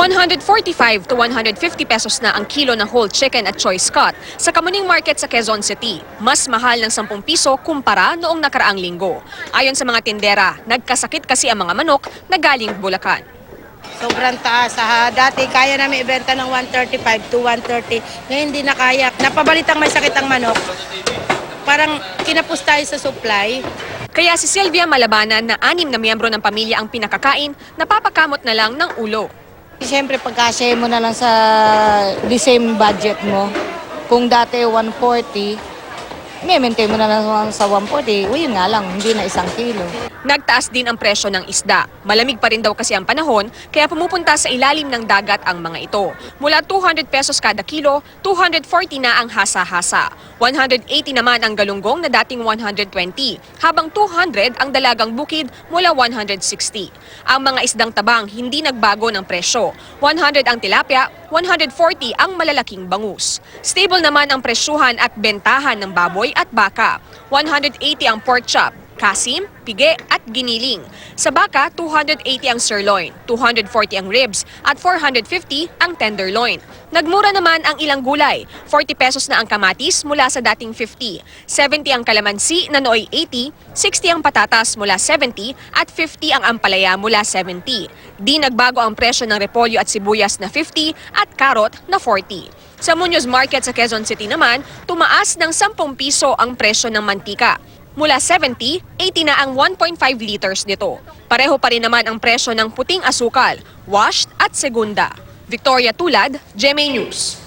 145 to 150 pesos na ang kilo ng whole chicken at choice cut sa Kamuning Market sa Quezon City. Mas mahal ng 10 piso kumpara noong nakaraang linggo. Ayon sa mga tindera, nagkasakit kasi ang mga manok na galing Bulacan. Sobrang taas. Dati kaya namin ibenta ng 135 to 130. Ngayon hindi na kaya. Napabalitang may sakit ang manok. Parang kinapos tayo sa supply. Kaya si Sylvia Malabanan na 6 na miyembro ng pamilya ang pinakakain, napapakamot na lang ng ulo. Siyempre pagkasya mo na lang sa the same budget mo. Kung dati 140, may-maintain mo na lang sa 140. Yun nga lang, hindi na 1 kilo. Nagtaas din ang presyo ng isda. Malamig pa rin daw kasi ang panahon, kaya pumupunta sa ilalim ng dagat ang mga ito. Mula 200 pesos kada kilo, 240 na ang hasa-hasa. 180 naman ang galunggong na dating 120, habang 200 ang dalagang bukid mula 160. Ang mga isdang tabang hindi nagbago ng presyo. 100 ang tilapia, 140 ang malalaking bangus. Stable naman ang presyuhan at bentahan ng baboy at baka. 180 ang pork chop, kasim, pige at giniling. Sa baka, 280 ang sirloin, 240 ang ribs at 450 ang tenderloin. Nagmura naman ang ilang gulay. 40 pesos na ang kamatis mula sa dating 50. 70 ang kalamansi na nooy 80, 60 ang patatas mula 70 at 50 ang ampalaya mula 70. Di nagbago ang presyo ng repolyo at sibuyas na 50 at karot na 40. Sa Muñoz Market sa Quezon City naman, tumaas ng 10 piso ang presyo ng mantika. Mula 70, 80 na ang 1.5 liters nito. Pareho pa rin naman ang presyo ng puting asukal, washed at segunda. Victoria Tulad, GMA News.